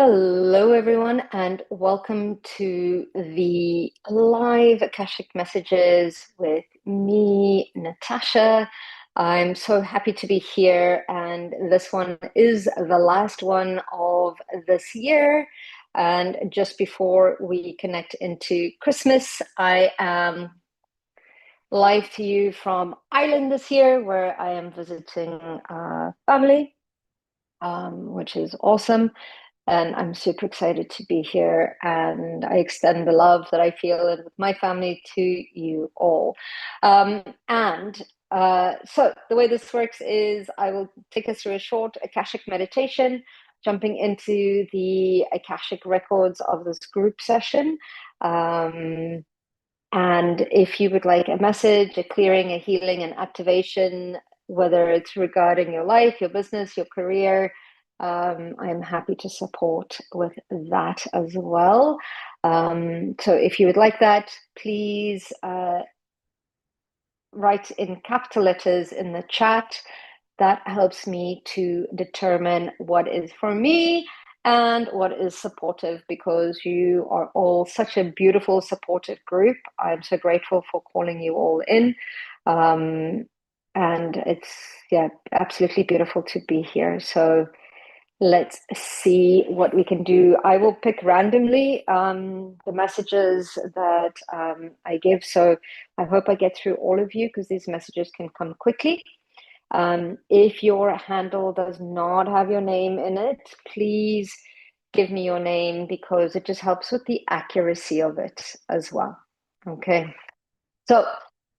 Hello, everyone, and welcome to the live Akashic Messages with me, Natasha. I'm so happy to be here, and this one is the last one of this year. And just before we connect into Christmas, I am live to you from Ireland this year, where I am visiting family, which is awesome. And I'm super excited to be here. And I extend the love that I feel with my family to you all. So the way this works is I will take us through a short Akashic meditation, jumping into the Akashic records of this group session. And if you would like a message, a clearing, a healing, an activation, whether it's regarding your life, your business, your career, I'm happy to support with that as well. So if you would like that, please write in capital letters in the chat. That helps me to determine what is for me and what is supportive, because you are all such a beautiful, supportive group. I'm so grateful for calling you all in. And it's, yeah, absolutely beautiful to be here. So let's see what we can do. I will pick randomly the messages that I give. So I hope I get through all of you, because these messages can come quickly. If your handle does not have your name in it, please give me your name, because it just helps with the accuracy of it as well. Okay. So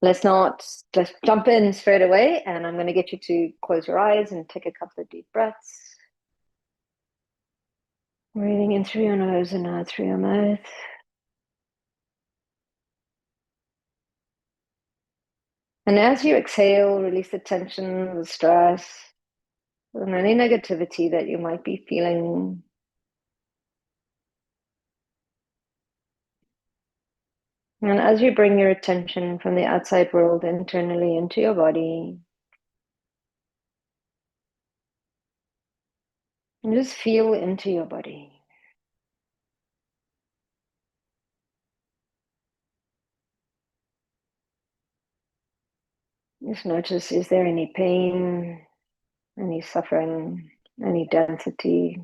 let's jump in straight away, and I'm going to get you to close your eyes and take a couple of deep breaths. Breathing in through your nose and out through your mouth. And as you exhale, release the tension, the stress, and any negativity that you might be feeling. And as you bring your attention from the outside world internally into your body, and just feel into your body. Just notice, is there any pain, any suffering, any density?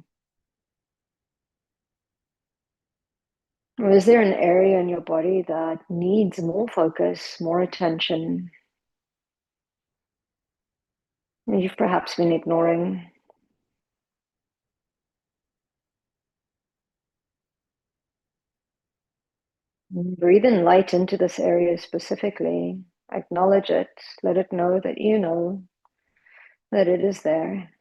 Or is there an area in your body that needs more focus, more attention, and you've perhaps been ignoring? Breathe in light into this area specifically. Acknowledge it. Let it know that you know that it is there.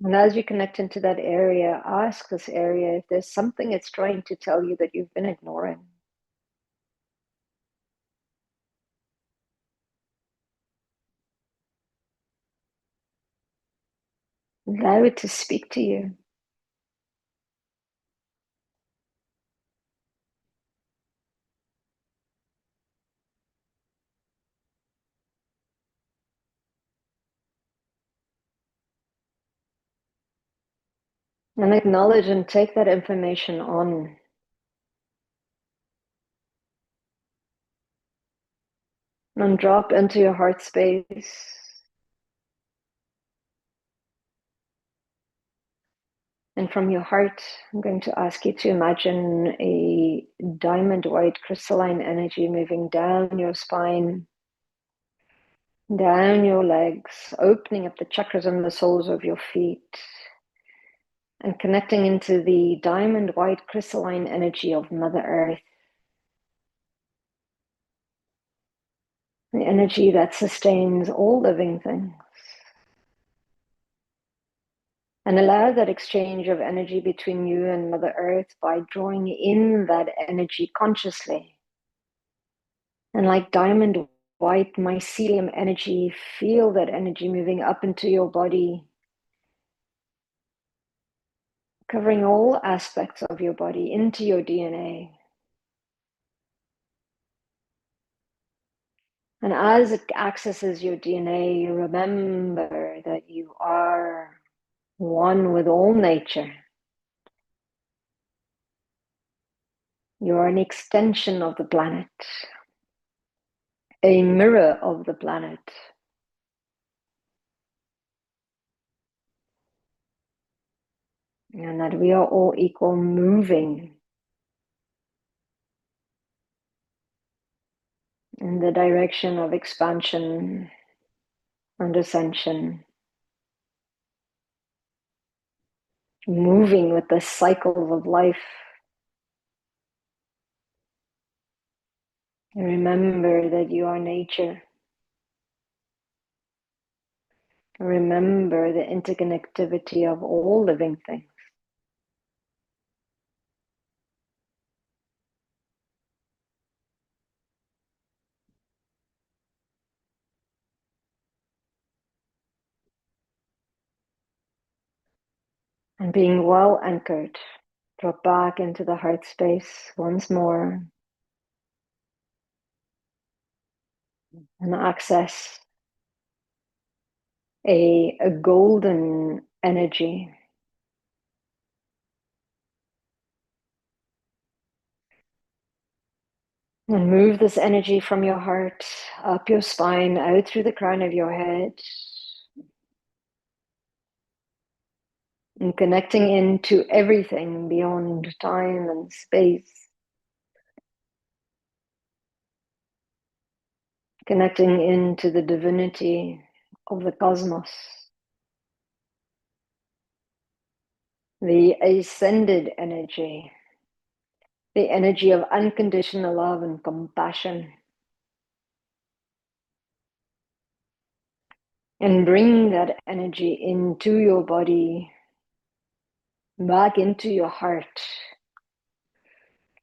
And as you connect into that area, ask this area if there's something it's trying to tell you that you've been ignoring. Allow it to speak to you. And acknowledge and take that information on. And drop into your heart space. And from your heart, I'm going to ask you to imagine a diamond white crystalline energy moving down your spine, down your legs, opening up the chakras and the soles of your feet, and connecting into the diamond white crystalline energy of Mother Earth, the energy that sustains all living things. And allow that exchange of energy between you and Mother Earth by drawing in that energy consciously. And like diamond white mycelium energy, feel that energy moving up into your body, covering all aspects of your body, into your DNA. And as it accesses your DNA, you remember that you are one with all nature. You are an extension of the planet, a mirror of the planet. And that we are all equal, moving in the direction of expansion and ascension, moving with the cycles of life. And remember that you are nature. Remember the interconnectivity of all living things. And being well anchored, drop back into the heart space once more and access a golden energy. And move this energy from your heart up your spine, out through the crown of your head, and connecting into everything beyond time and space. Connecting into the divinity of the cosmos, the ascended energy, the energy of unconditional love and compassion. And bring that energy into your body, back into your heart,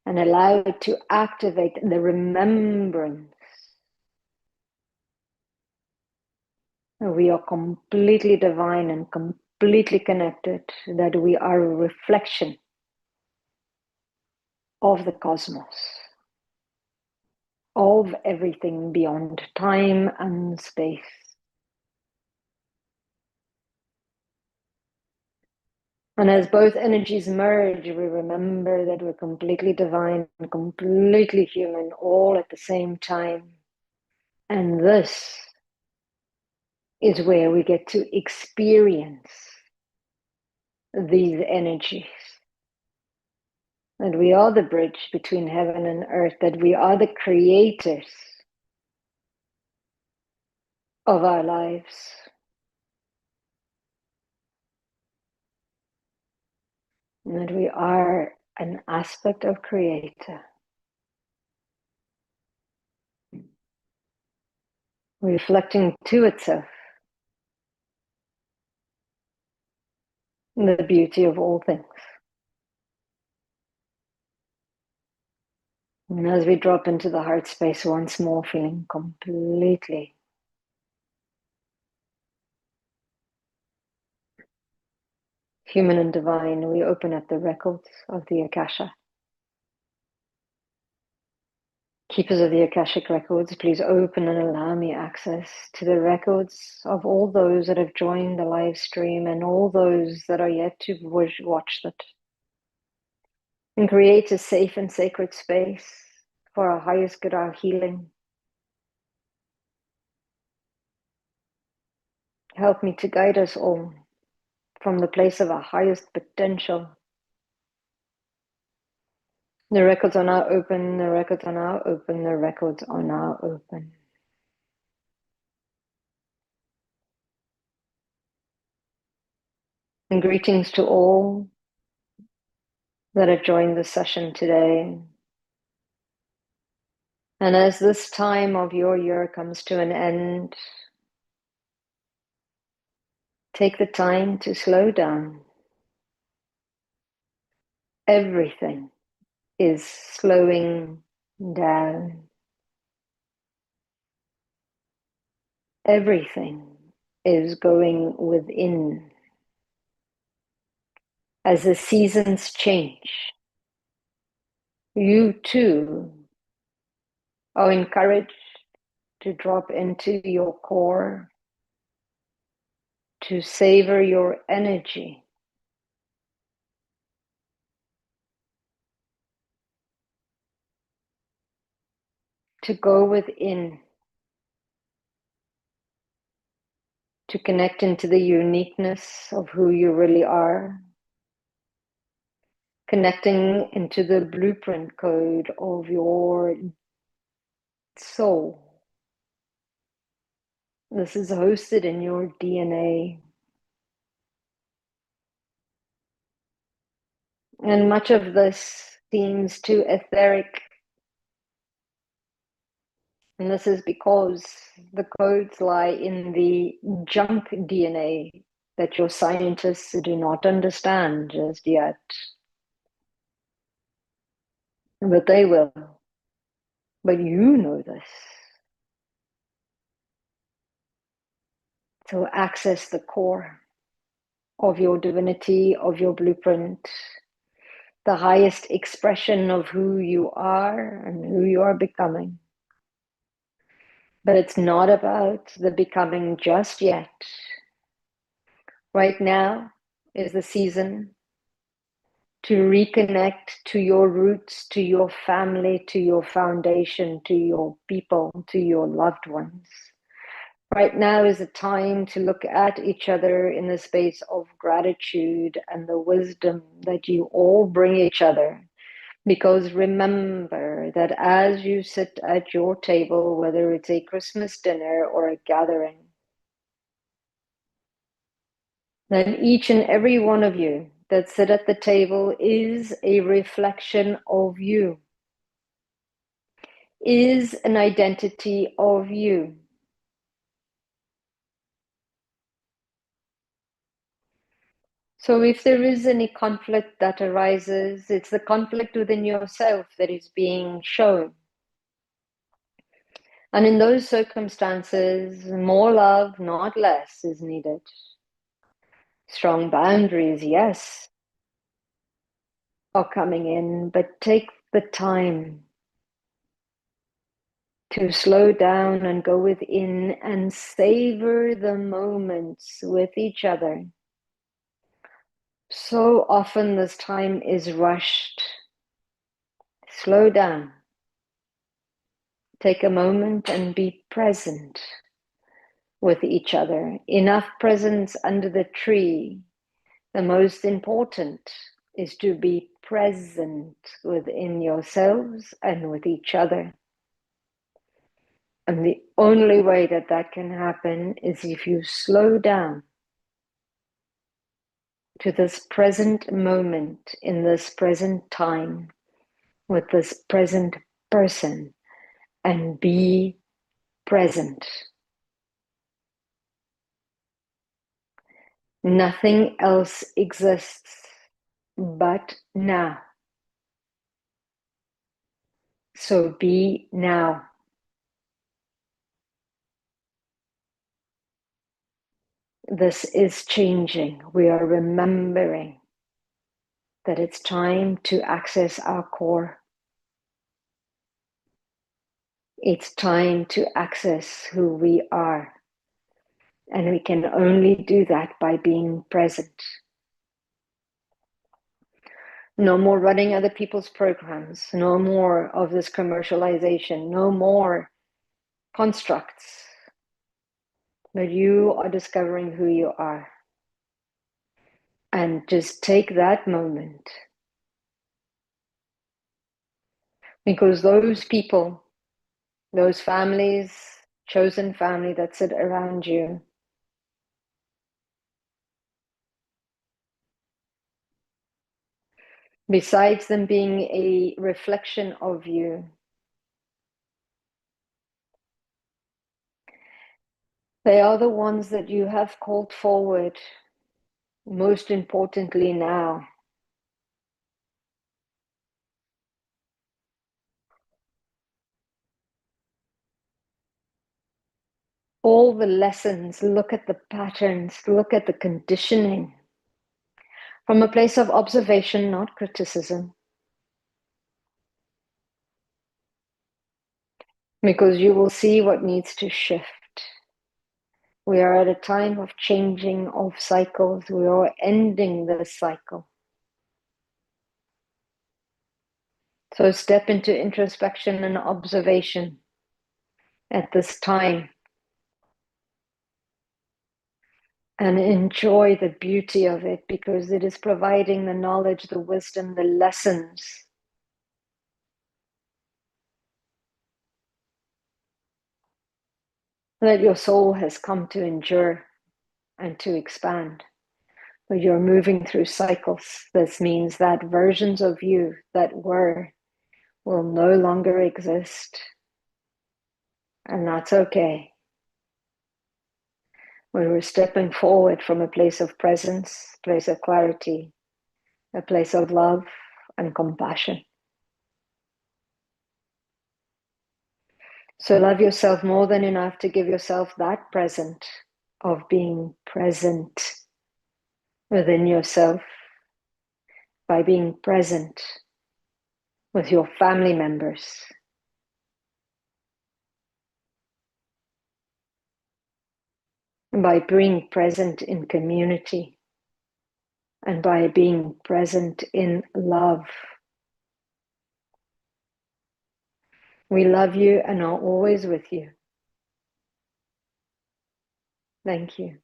and allow it to activate the remembrance. We are completely divine and completely connected, that we are a reflection of the cosmos, of everything beyond time and space. And as both energies merge, we remember that we're completely divine and completely human all at the same time. And this is where we get to experience these energies. That we are the bridge between heaven and earth, that we are the creators of our lives. And that we are an aspect of creator. Reflecting to itself the beauty of all things. And as we drop into the heart space once more, feeling completely human and divine, we open up the records of the Akasha. Keepers of the Akashic Records, please open and allow me access to the records of all those that have joined the live stream and all those that are yet to watch it. And create a safe and sacred space for our highest good, our healing. Help me to guide us all from the place of our highest potential. The records are now open, the records are now open, the records are now open. And greetings to all that have joined the session today. And as this time of your year comes to an end, take the time to slow down. Everything is slowing down. Everything is going within. As the seasons change, you too are encouraged to drop into your core, to savor your energy. To go within, to connect into the uniqueness of who you really are, connecting into the blueprint code of your soul. This is hosted in your DNA. And much of this seems too etheric. And this is because the codes lie in the junk DNA that your scientists do not understand just yet. But they will. But you know this. So access the core of your divinity, of your blueprint, the highest expression of who you are and who you are becoming. But it's not about the becoming just yet. Right now is the season to reconnect to your roots, to your family, to your foundation, to your people, to your loved ones. Right now is the time to look at each other in the space of gratitude and the wisdom that you all bring each other. Because remember that as you sit at your table, whether it's a Christmas dinner or a gathering, then each and every one of you that sit at the table is a reflection of you, is an identity of you. So if there is any conflict that arises, it's the conflict within yourself that is being shown. And in those circumstances, more love, not less, is needed. Strong boundaries, yes, are coming in, but take the time to slow down and go within and savor the moments with each other. So often this time is rushed. Slow down. Take a moment and be present with each other. Enough presence under the tree. The most important is to be present within yourselves and with each other. And the only way that that can happen is if you slow down to this present moment, in this present time, with this present person, and be present. Nothing else exists but now. So be now. This is changing. We are remembering that it's time to access our core. It's time to access who we are. And we can only do that by being present. No more running other people's programs. No more of this commercialization. No more constructs. But you are discovering who you are. And just take that moment. Because those people, those families, chosen family that sit around you, besides them being a reflection of you, they are the ones that you have called forward, most importantly now. All the lessons, look at the patterns, look at the conditioning from a place of observation, not criticism. because you will see what needs to shift. We are at a time of changing of cycles. We are ending this cycle. So step into introspection and observation at this time and enjoy the beauty of it, because it is providing the knowledge, the wisdom, the lessons that your soul has come to endure and to expand. But you're moving through cycles. This means that versions of you that were will no longer exist. And that's okay. We were stepping forward from a place of presence, a place of clarity, a place of love and compassion. So love yourself more than enough to give yourself that present of being present within yourself, by being present with your family members, and by being present in community, and by being present in love. We love you and are always with you. Thank you.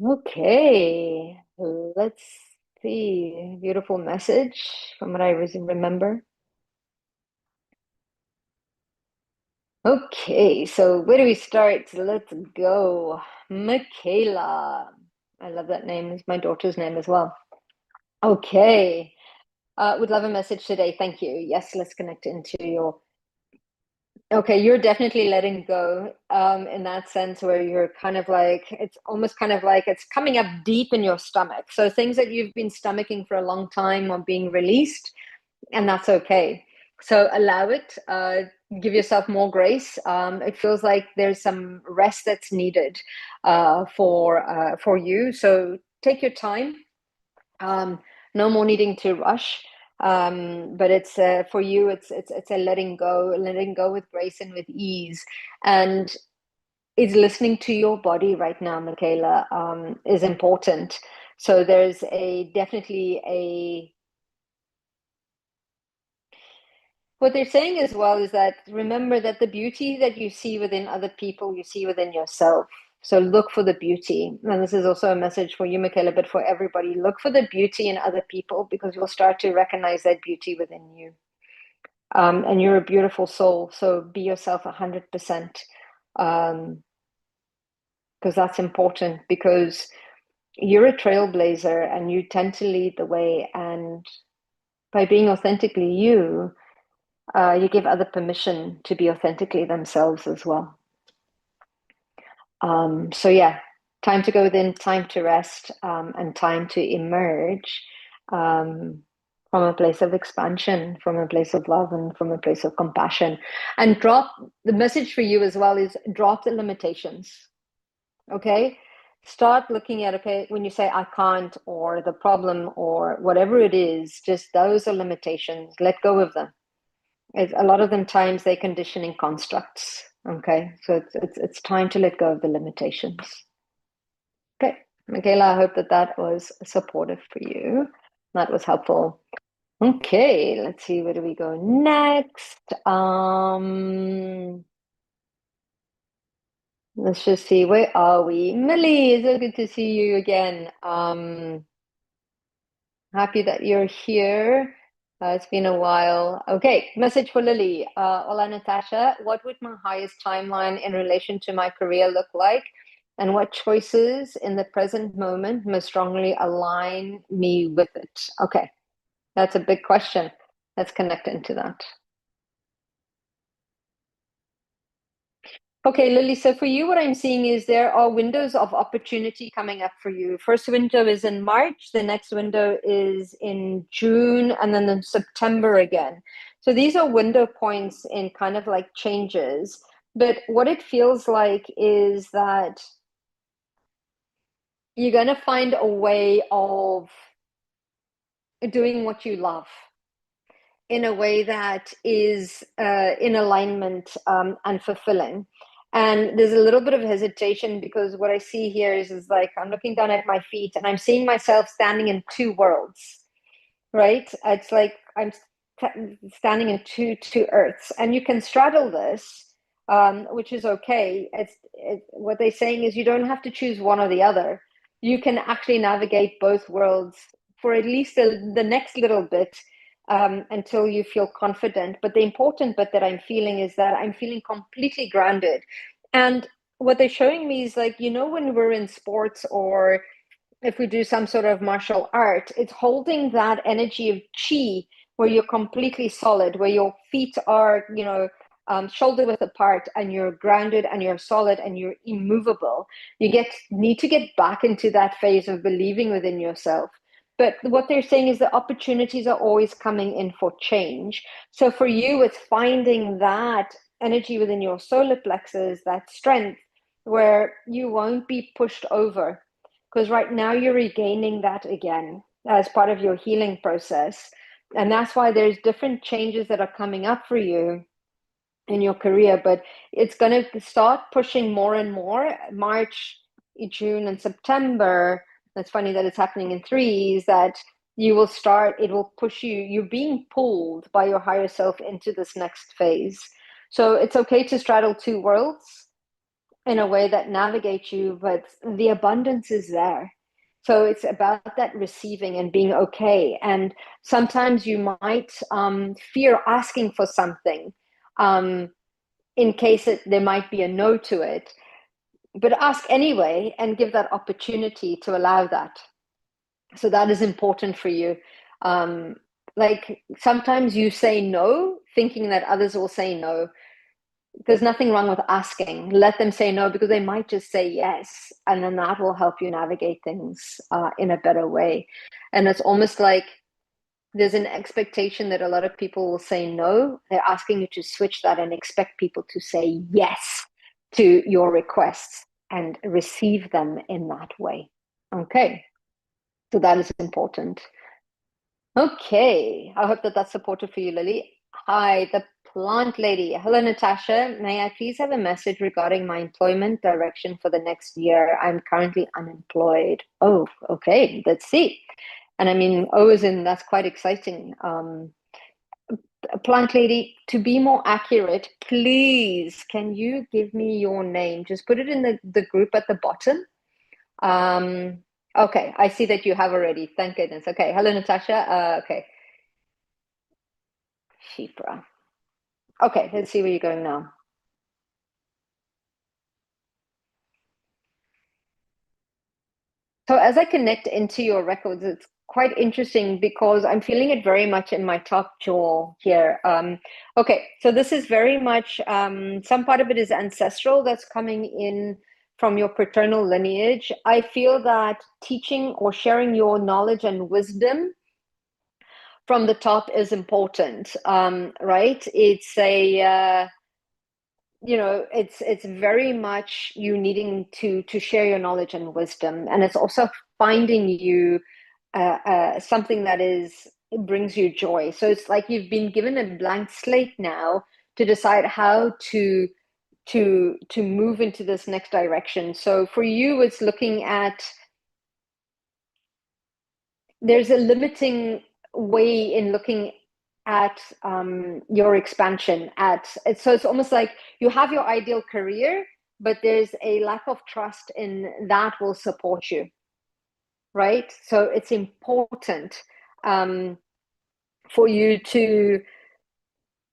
Okay, let's see. Beautiful message from what I remember. Okay, so where do we start? Let's go. Michaela. I love that name. It's my daughter's name as well. Okay. Would love a message today. Thank you. Yes, let's connect into your. Okay, you're definitely letting go in that sense where you're kind of like, it's almost kind of like it's coming up deep in your stomach. So things that you've been stomaching for a long time are being released, and that's okay. So allow it, give yourself more grace. It feels like there's some rest that's needed for you. So take your time. No more needing to rush. But it's for you. It's a letting go with grace and with ease, and is listening to your body right now, Michaela, is important. So there's definitely a. What they're saying as well is that remember that the beauty that you see within other people, you see within yourself. So look for the beauty. And this is also a message for you, Michaela, but for everybody. Look for the beauty in other people, because you'll start to recognize that beauty within you. And you're a beautiful soul. So be yourself 100%. Because that's important, because you're a trailblazer and you tend to lead the way. And by being authentically you, you give other permission to be authentically themselves as well. So yeah, time to go within, time to rest, and time to emerge from a place of expansion, from a place of love, and from a place of compassion. And drop the message for you as well is drop the limitations. Okay. Start looking at, okay, when you say I can't, or the problem, or whatever it is, just those are limitations. Let go of them. A lot of them times they're conditioning constructs. Okay, so it's time to let go of the limitations. Okay, Michaela, I hope that was supportive for you. That was helpful. Okay, let's see, where do we go next? Let's just see, where are we? Millie, so good to see you again. Happy that you're here. It's been a while. Okay, message for Lily. Hola, Natasha. What would my highest timeline in relation to my career look like? And what choices in the present moment most strongly align me with it? Okay, that's a big question. Let's connect into that. Okay, Lily, so for you, what I'm seeing is there are windows of opportunity coming up for you. First window is in March, the next window is in June, and then in September again. So these are window points in kind of like changes. But what it feels like is that you're going to find a way of doing what you love. in a way that is in alignment and fulfilling. And there's a little bit of hesitation because what I see here is like I'm looking down at my feet and I'm seeing myself standing in two worlds, right? It's like I'm standing in two earths, and you can straddle this, which is okay. What they're saying is you don't have to choose one or the other. You can actually navigate both worlds for at least the next little bit, until you feel confident. But the important bit that I'm feeling is that I'm feeling completely grounded. And what they're showing me is like, when we're in sports or if we do some sort of martial art, it's holding that energy of chi where you're completely solid, where your feet are, shoulder width apart, and you're grounded and you're solid and you're immovable. You need to get back into that phase of believing within yourself. But what they're saying is the opportunities are always coming in for change. So for you, it's finding that energy within your solar plexus, that strength, where you won't be pushed over, because right now you're regaining that again as part of your healing process. And that's why there's different changes that are coming up for you in your career, but it's going to start pushing more and more. March, June, and September. That's funny that it's happening in threes, that it will push you. You're being pulled by your higher self into this next phase. So it's okay to straddle two worlds in a way that navigates you, but the abundance is there. So it's about that receiving and being okay. And sometimes you might fear asking for something, in case there might be a no to it. But ask anyway and give that opportunity to allow that. So that is important for you. Like sometimes you say no, thinking that others will say no. There's nothing wrong with asking. Let them say no, because they might just say yes, and then that will help you navigate things in a better way. And it's almost like there's an expectation that a lot of people will say no. They're asking you to switch that and expect people to say yes to your requests and receive them in that way. Okay, so that is important. Okay, I hope that that's supportive for you, Lily. Hi, the plant lady. Hello, Natasha. May I please have a message regarding my employment direction for the next year? I'm currently unemployed. Oh, okay. Let's see. And I mean, O is in, that's quite exciting. Plant lady, to be more accurate, please, can you give me your name? Just put it in the group at the bottom. Okay, I see that you have already. Thank goodness. Okay, hello, Natasha. Okay. Shipra. Okay, let's see where you're going now. So as I connect into your records, it's quite interesting because I'm feeling it very much in my top jaw here. Okay, so this is very much, some part of it is ancestral that's coming in from your paternal lineage. I feel that teaching or sharing your knowledge and wisdom from the top is important, right? It's it's very much you needing to share your knowledge and wisdom, and it's also finding you something that brings you joy. So it's like you've been given a blank slate now to decide how to move into this next direction. So for you, it's looking at, there's a limiting way in looking at your expansion so it's almost like you have your ideal career, but there's a lack of trust in that will support you, right? So it's important for you to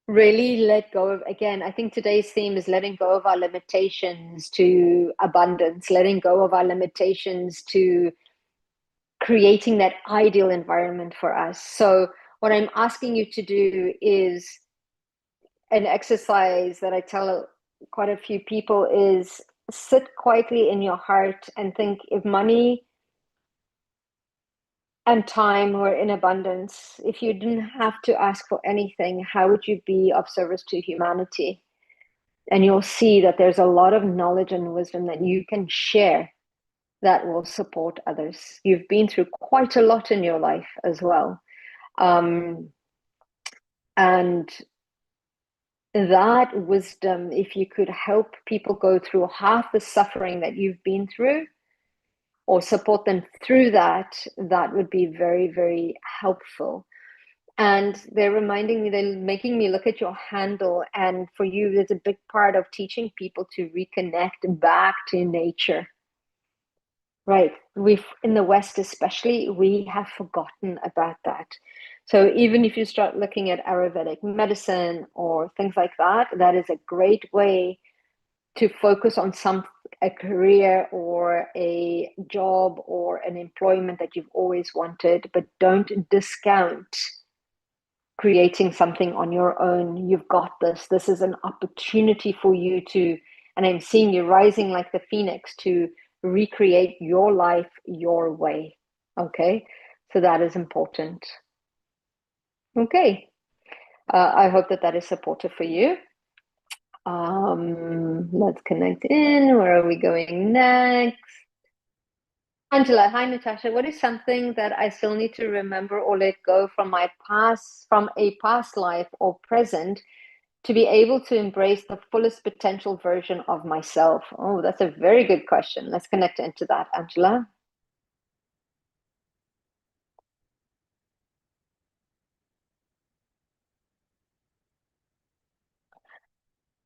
really let go of, again, I think today's theme is letting go of our limitations to abundance, letting go of our limitations to creating that ideal environment for us. So what I'm asking you to do is an exercise that I tell quite a few people is sit quietly in your heart and think, if money and time were in abundance, if you didn't have to ask for anything, how would you be of service to humanity? And you'll see that there's a lot of knowledge and wisdom that you can share that will support others. You've been through quite a lot in your life as well. And that wisdom, if you could help people go through half the suffering that you've been through, or support them through that, that would be very, very helpful. And they're reminding me, they're making me look at your handle. And for you, there's a big part of teaching people to reconnect back to nature. Right. We've, in the West especially, we have forgotten about that. So even if you start looking at Ayurvedic medicine or things like that, that is a great way to focus on a career or a job or an employment that you've always wanted, but don't discount creating something on your own. You've got this. This is an opportunity for you to, and I'm seeing you rising like the phoenix to recreate your life your way. Okay. So that is important. Okay. I hope that that is supportive for you. Let's connect in. Where are we going next? Angela, hi Natasha. What is something that I still need to remember or let go from my past, from a past life or present, to be able to embrace the fullest potential version of myself? Oh, that's a very good question. Let's connect into that, Angela.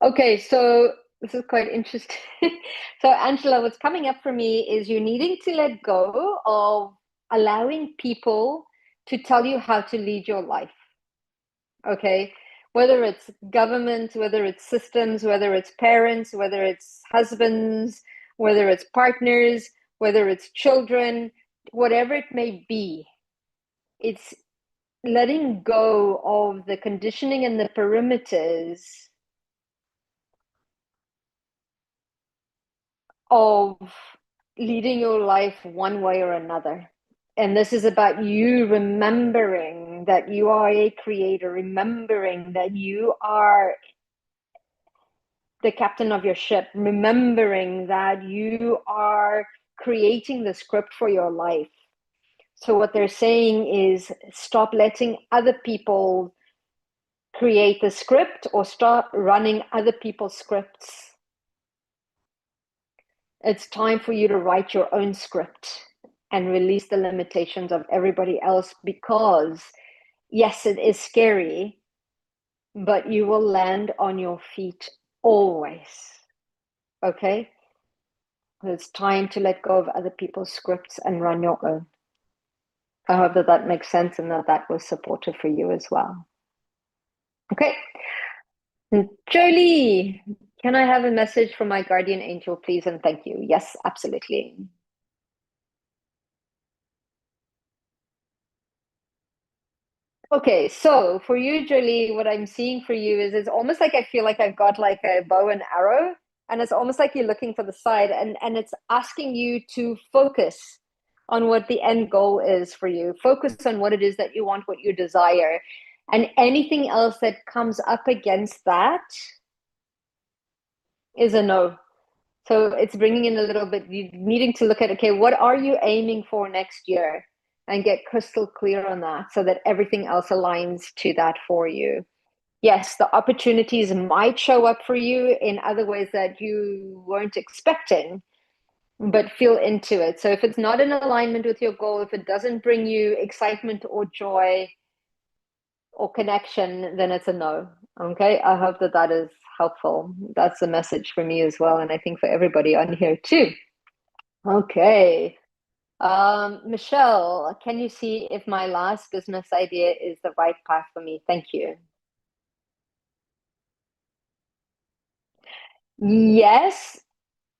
Okay, so this is quite interesting. So, Angela, what's coming up for me is you needing to let go of allowing people to tell you how to lead your life. Okay, whether it's government, whether it's systems, whether it's parents, whether it's husbands, whether it's partners, whether it's children, whatever it may be, it's letting go of the conditioning and the perimeters of leading your life one way or another. And this is about you remembering that you are a creator, remembering that you are the captain of your ship, remembering that you are creating the script for your life. So, what they're saying is stop letting other people create the script or stop running other people's scripts. It's time for you to write your own script and release the limitations of everybody else, because, yes, it is scary, but you will land on your feet always. Okay? It's time to let go of other people's scripts and run your own. I hope that that makes sense and that that was supportive for you as well. Okay. Jolie, can I have a message from my guardian angel, please? And thank you. Yes, absolutely. Okay, so for you, Jolie, what I'm seeing for you is it's almost like I feel like I've got like a bow and arrow, and it's almost like you're looking for the side, and it's asking you to focus on what the end goal is for you. Focus on what it is that you want, what you desire, and anything else that comes up against that is a no. So it's bringing in a little bit, you needing to look at, okay, what are you aiming for next year? And get crystal clear on that so that everything else aligns to that for you. Yes, the opportunities might show up for you in other ways that you weren't expecting, but feel into it. So if it's not in alignment with your goal, if it doesn't bring you excitement or joy or connection, then it's a no. Okay, I hope that that is helpful. That's a message for me as well, and I think for everybody on here too. Okay. Michelle, can you see if my last business idea is the right path for me? Thank you. Yes,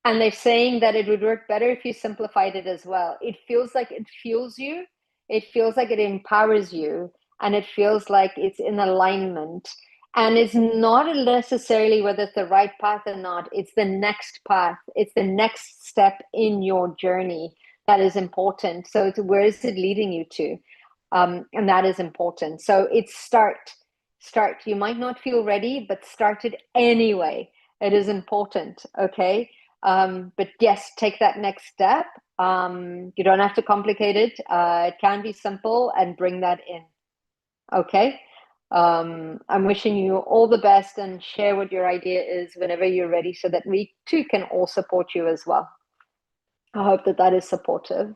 and they're saying that it would work better if you simplified it as well. It feels like it fuels you, it feels like it empowers you, and it feels like it's in alignment. And it's not necessarily whether it's the right path or not, it's the next path, it's the next step in your journey that is important. So, it's, where is it leading you to? And that is important. So, it's start. You might not feel ready, but start it anyway. It is important. Okay. But yes, take that next step. You don't have to complicate it. It can be simple and bring that in. Okay. I'm wishing you all the best, and share what your idea is whenever you're ready so that we too can all support you as well. I hope that that is supportive.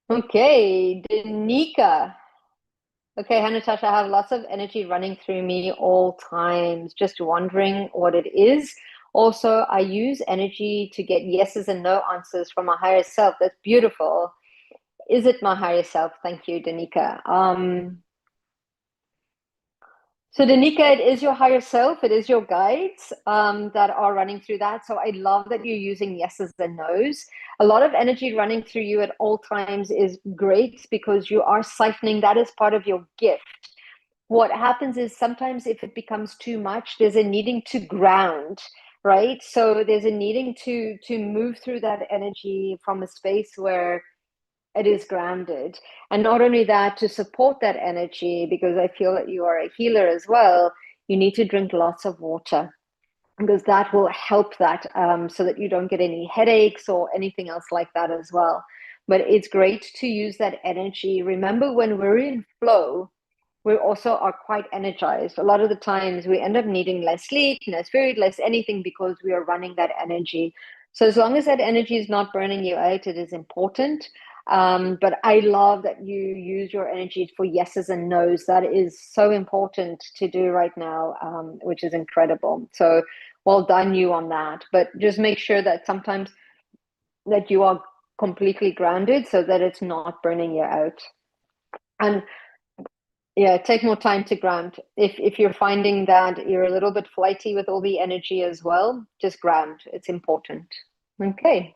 Okay, Danica. Okay, hi Natasha, I have lots of energy running through me all times, just wondering what it is. Also, I use energy to get yeses and no answers from my higher self. That's beautiful. Is it my higher self? Thank you, Danica. So, Danica, it is your higher self, it is your guides that are running through that. So, I love that you're using yeses and nos. A lot of energy running through you at all times is great because you are siphoning. That is part of your gift. What happens is sometimes if it becomes too much, there's a needing to ground, right? So, there's a needing to move through that energy from a space where it is grounded. And not only that, to support that energy, because I feel that you are a healer as well, you need to drink lots of water because that will help that, so that you don't get any headaches or anything else like that as well. But it's great to use that energy. Remember, when we're in flow, we also are quite energized. A lot of the times we end up needing less sleep, less food, less anything because we are running that energy. So as long as that energy is not burning you out, it is important. But I love that you use your energy for yeses and nos. That is so important to do right now, which is incredible. So well done you on that. But just make sure that sometimes that you are completely grounded so that it's not burning you out. And yeah, take more time to ground. If you're finding that you're a little bit flighty with all the energy as well, just ground. It's important. Okay.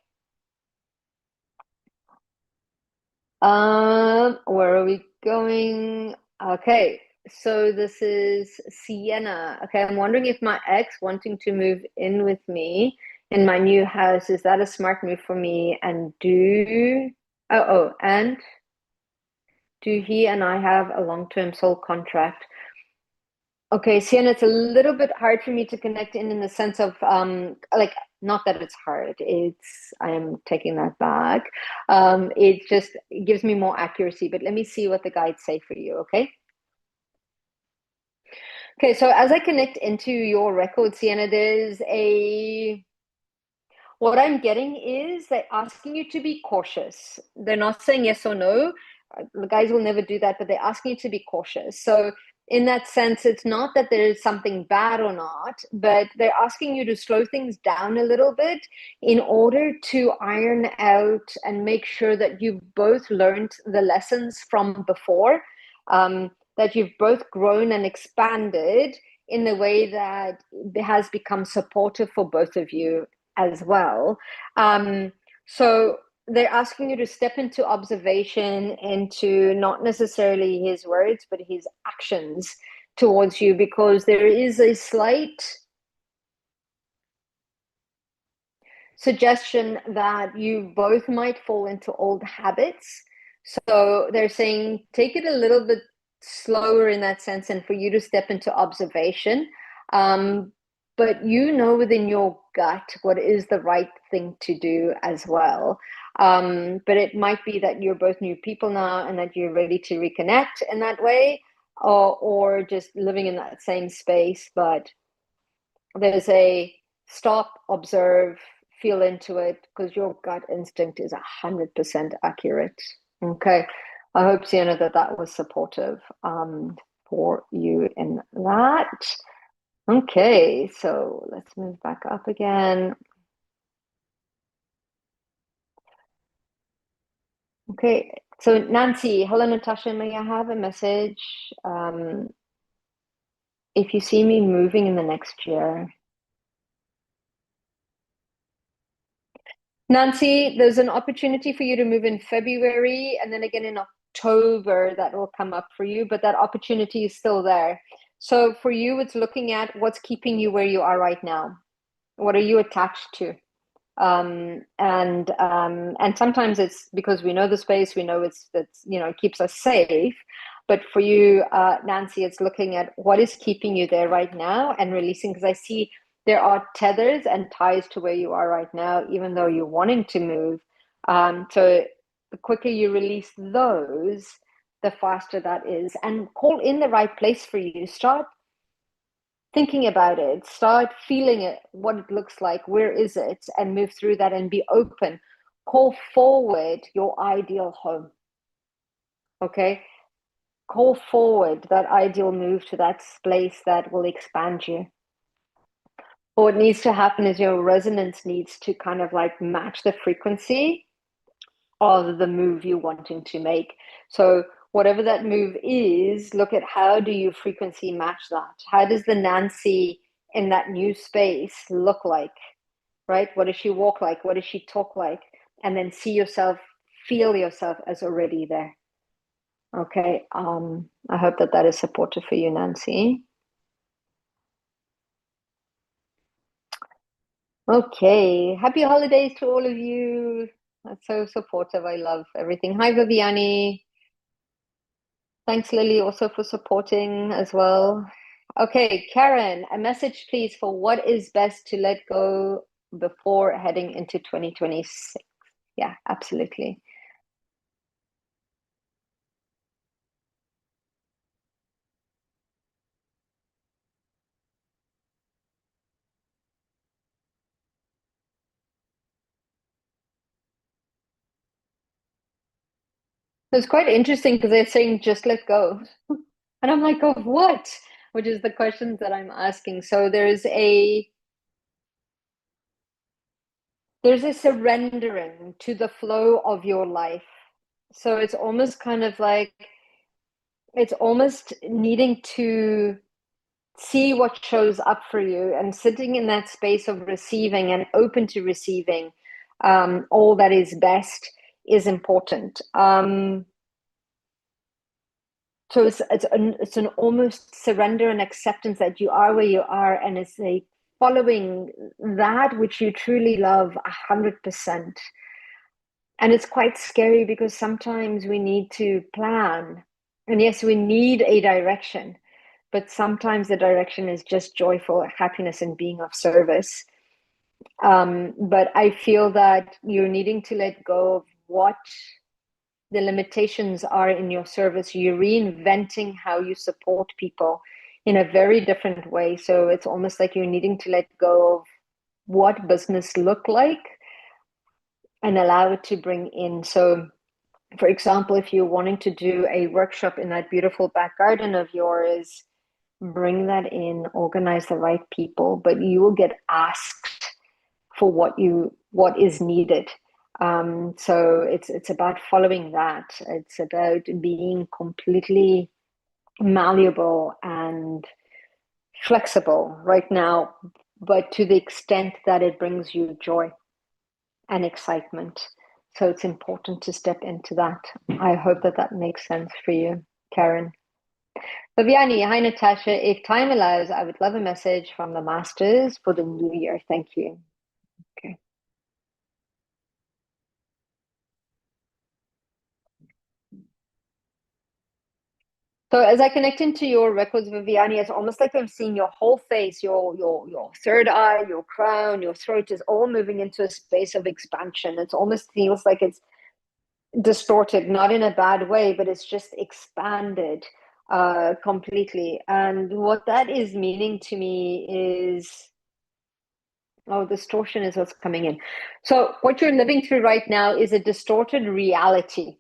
Where are we going? Okay, so this is Sienna. Okay, I'm wondering if my ex wanting to move in with me in my new house, is that a smart move for me? And and do he and I have a long-term soul contract? Okay, Sienna, it's a little bit hard for me to connect in the sense of like, not that it's hard. It's I am taking that back. It just gives me more accuracy, but let me see what the guides say for you, okay? Okay, so as I connect into your record, Sienna, there's a what I'm getting is they're asking you to be cautious. They're not saying yes or no. The guys will never do that, but they're asking you to be cautious. So, in that sense, it's not that there is something bad or not, but they're asking you to slow things down a little bit in order to iron out and make sure that you've both learned the lessons from before, that you've both grown and expanded in a way that has become supportive for both of you as well. So they're asking you to step into observation, into not necessarily his words, but his actions towards you, because there is a slight suggestion that you both might fall into old habits. So they're saying take it a little bit slower in that sense and for you to step into observation. But you know within your gut what is the right thing to do as well. But it might be that you're both new people now and that you're ready to reconnect in that way, or just living in that same space. But there's a stop, observe, feel into it, because your gut instinct is 100% accurate. Okay. I hope, Sienna, that that was supportive for you in that. Okay, so let's move back up again. Okay, so Nancy, hello, Natasha, may I have a message? If you see me moving in the next year. Nancy, there's an opportunity for you to move in February and then again in October that will come up for you, but that opportunity is still there. So for you, it's looking at what's keeping you where you are right now. What are you attached to? And sometimes it's because we know the space, we know it's it keeps us safe. But for you, Nancy, it's looking at what is keeping you there right now and releasing, because I see there are tethers and ties to where you are right now, even though you're wanting to move. So the quicker you release those, the faster that is. And call in the right place for you. Start thinking about it, start feeling it, what it looks like, where is it, and move through that and be open. Call forward your ideal home. Okay? Call forward that ideal move to that space that will expand you. What needs to happen is your resonance needs to kind of like match the frequency of the move you're wanting to make. So whatever that move is, look at how do you frequency match that? How does the Nancy in that new space look like, right? What does she walk like? What does she talk like? And then see yourself, feel yourself as already there. Okay. I hope that that is supportive for you, Nancy. Okay. Happy holidays to all of you. That's so supportive. I love everything. Hi, Viviani. Thanks, Lily, also for supporting as well. Okay, Karen, a message, please, for what is best to let go before heading into 2026. Yeah, absolutely. It's quite interesting because they're saying just let go. And I'm like, of what? Which is the questions that I'm asking. So there's a surrendering to the flow of your life. So it's almost kind of like it's almost needing to see what shows up for you and sitting in that space of receiving and open to receiving all that is best is important. So it's an almost surrender and acceptance that you are where you are, and it's like following that which you truly love 100%. And it's quite scary because sometimes we need to plan, and yes, we need a direction, but sometimes the direction is just joyful happiness and being of service. But I feel that you're needing to let go of what the limitations are in your service. You're reinventing how you support people in a very different way. So it's almost like you're needing to let go of what business look like and allow it to bring in. So for example, if you're wanting to do a workshop in that beautiful back garden of yours, bring that in, organize the right people, but you will get asked for what is needed. So it's about following that. It's about being completely malleable and flexible right now, but to the extent that it brings you joy and excitement. So it's important to step into that. I hope that that makes sense for you, Karen. Viviani, hi Natasha. If time allows, I would love a message from the masters for the new year. Thank you. Okay. So as I connect into your records, Viviani, it's almost like I'm seeing your whole face, your third eye, your crown, your throat is all moving into a space of expansion. It almost feels like it's distorted, not in a bad way, but it's just expanded completely. And what that is meaning to me is, oh, distortion is what's coming in. So what you're living through right now is a distorted reality.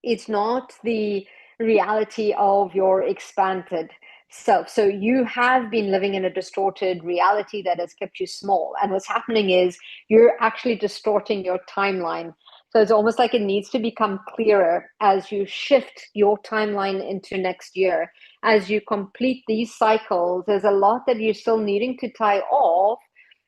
It's not the reality of your expanded self. So you have been living in a distorted reality that has kept you small. And what's happening is you're actually distorting your timeline. So it's almost like it needs to become clearer as you shift your timeline into next year. As you complete these cycles, there's a lot that you're still needing to tie off,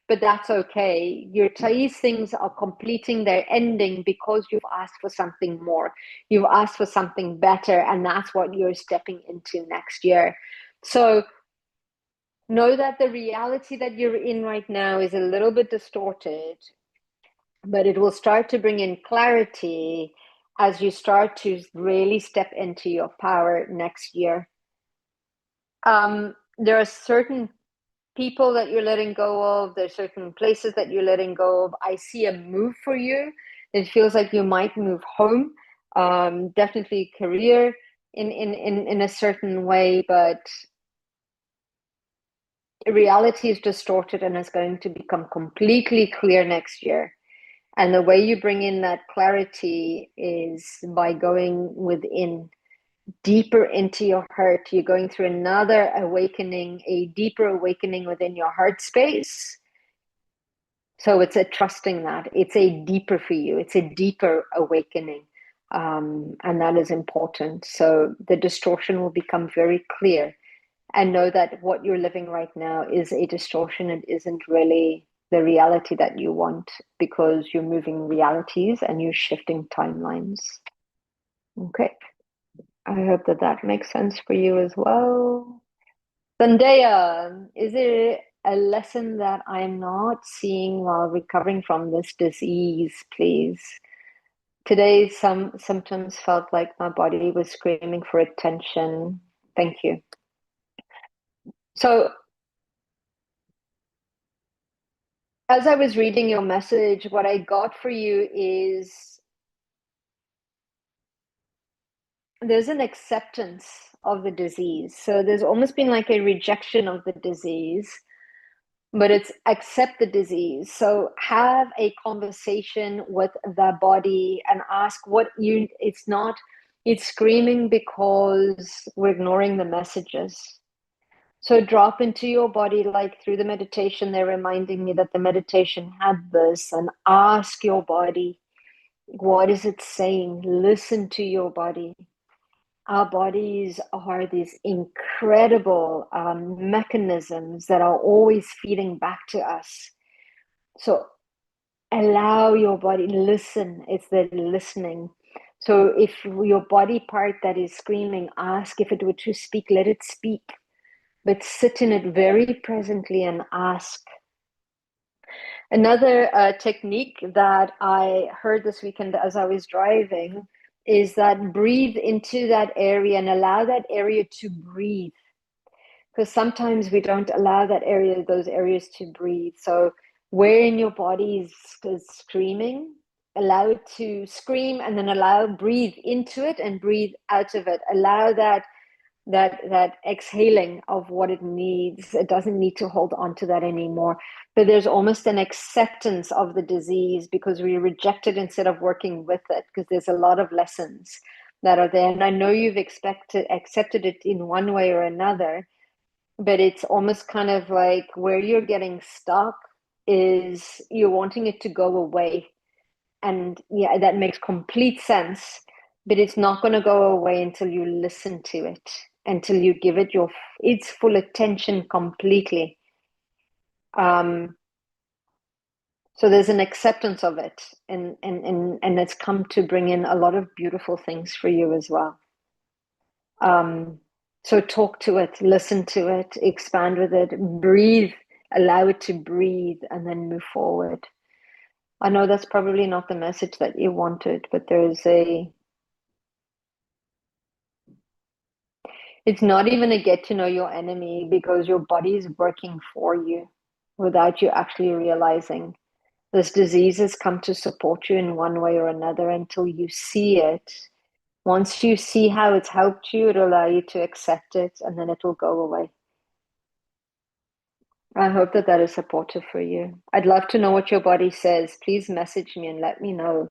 but that's okay. These things are completing their ending because you've asked for something more. You've asked for something better, and that's what you're stepping into next year. So know that the reality that you're in right now is a little bit distorted, but it will start to bring in clarity as you start to really step into your power next year. There are certain people that you're letting go of. There's certain places that you're letting go of. I see a move for you. It feels like you might move home. definitely career in a certain way, but reality is distorted and is going to become completely clear next year. And the way you bring in that clarity is by going within, deeper into your heart. You're going through another awakening, a deeper awakening within your heart space. So it's a trusting that it's a deeper for you, it's a deeper awakening. And that is important. So the distortion will become very clear, and know that what you're living right now is a distortion. It isn't really the reality that you want, because you're moving realities and you're shifting timelines. Okay. I hope that that makes sense for you as well. Zendaya, is there a lesson that I'm not seeing while recovering from this disease, please? Today, some symptoms felt like my body was screaming for attention. Thank you. So, as I was reading your message, what I got for you is there's an acceptance of the disease. So, there's almost been like a rejection of the disease, but it's accept the disease. So have a conversation with the body and ask what you, it's not, it's screaming because we're ignoring the messages. So drop into your body, like through the meditation, they're reminding me that the meditation had this, and ask your body, what is it saying? Listen to your body. Our bodies are these incredible mechanisms that are always feeding back to us. So allow your body, listen. It's the listening. So if your body part that is screaming, ask if it were to speak, let it speak. But sit in it very presently and ask. Another technique that I heard this weekend as I was driving is that breathe into that area and allow that area to breathe. Because sometimes we don't allow that area, those areas to breathe. So where in your body is screaming, allow it to scream, and then breathe into it and breathe out of it. Allow that exhaling of what it needs. It doesn't need to hold on to that anymore. But there's almost an acceptance of the disease because we reject it instead of working with it, because there's a lot of lessons that are there. And I know you've accepted it in one way or another, but it's almost kind of like where you're getting stuck is you're wanting it to go away. And yeah, that makes complete sense, but it's not going to go away until you listen to it, until you give it its full attention completely. So there's an acceptance of it, and it's come to bring in a lot of beautiful things for you as well. So talk to it, listen to it, expand with it, breathe, allow it to breathe, and then move forward. I know that's probably not the message that you wanted, but it's not even a get to know your enemy, because your body is working for you without you actually realizing. This disease has come to support you in one way or another until you see it. Once you see how it's helped you, it'll allow you to accept it, and then it will go away. I hope that that is supportive for you. I'd love to know what your body says. Please message me and let me know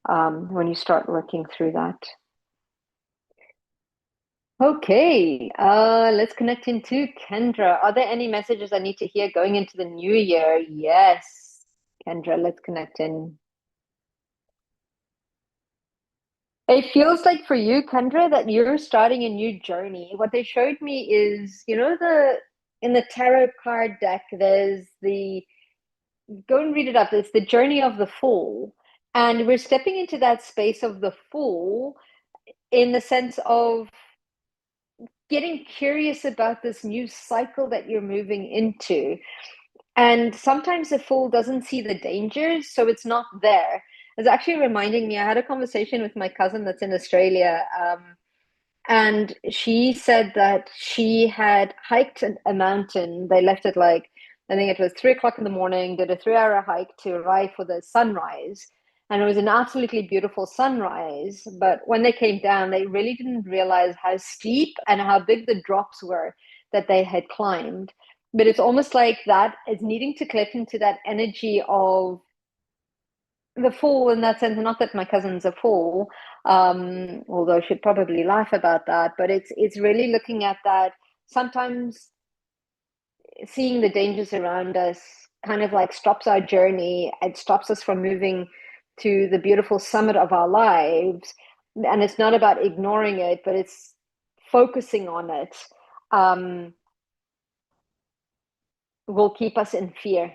when you start working through that. Okay, let's connect into Kendra. Are there any messages I need to hear going into the new year? Yes, Kendra, let's connect in. It feels like for you, Kendra, that you're starting a new journey. What they showed me is, in the tarot card deck, there's go and read it up. It's the journey of the Fool. And we're stepping into that space of the Fool in the sense of getting curious about this new cycle that you're moving into. And sometimes the Fool doesn't see the dangers, so it's not there. It's actually reminding me, I had a conversation with my cousin that's in Australia. And she said that she had hiked a mountain. They left it like, I think it was 3 o'clock in the morning, did a 3-hour hike to arrive for the sunrise. And it was an absolutely beautiful sunrise. But when they came down, they really didn't realize how steep and how big the drops were that they had climbed. But it's almost like that is needing to clip into that energy of the fool in that sense. Not that my cousin's a fool, although she'd probably laugh about that. But it's really looking at that. Sometimes seeing the dangers around us kind of like stops our journey. It stops us from moving to the beautiful summit of our lives. And it's not about ignoring it, but it's focusing on it. Will keep us in fear.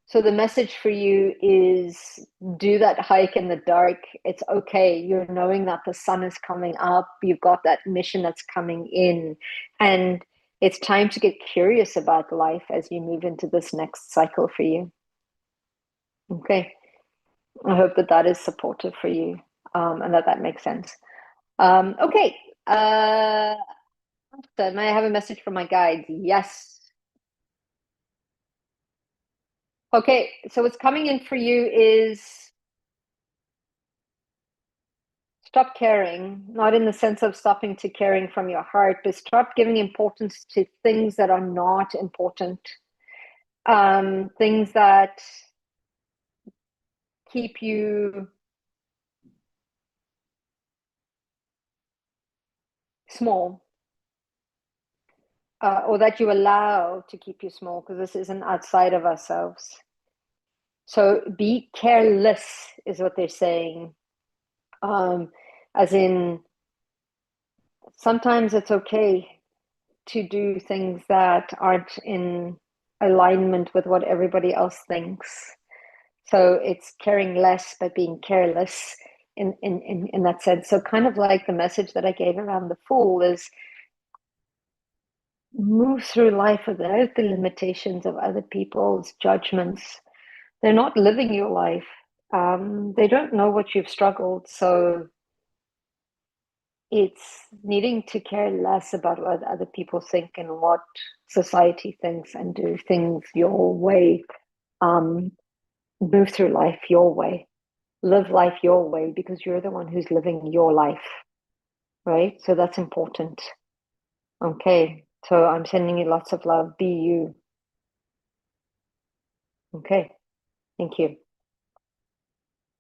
So the message for you is do that hike in the dark. It's okay. You're knowing that the sun is coming up. You've got that mission that's coming in. And it's time to get curious about life as you move into this next cycle for you. Okay. I hope that that is supportive for you, and that makes sense. Okay. So may I have a message from my guides? Yes. Okay. So what's coming in for you is stop caring, not in the sense of stopping to caring from your heart, but stop giving importance to things that are not important, things that keep you small, or that you allow to keep you small, because this isn't outside of ourselves. So be careless is what they're saying. As in, sometimes it's okay to do things that aren't in alignment with what everybody else thinks. So it's caring less, but being careless in that sense. So kind of like the message that I gave around the fool is move through life without the limitations of other people's judgments. They're not living your life. They don't know what you've struggled. So it's needing to care less about what other people think and what society thinks, and do things your way. Move through life your way. Live life your way, because you're the one who's living your life, right? So that's important. Okay. So I'm sending you lots of love. Be you. Okay. Thank you.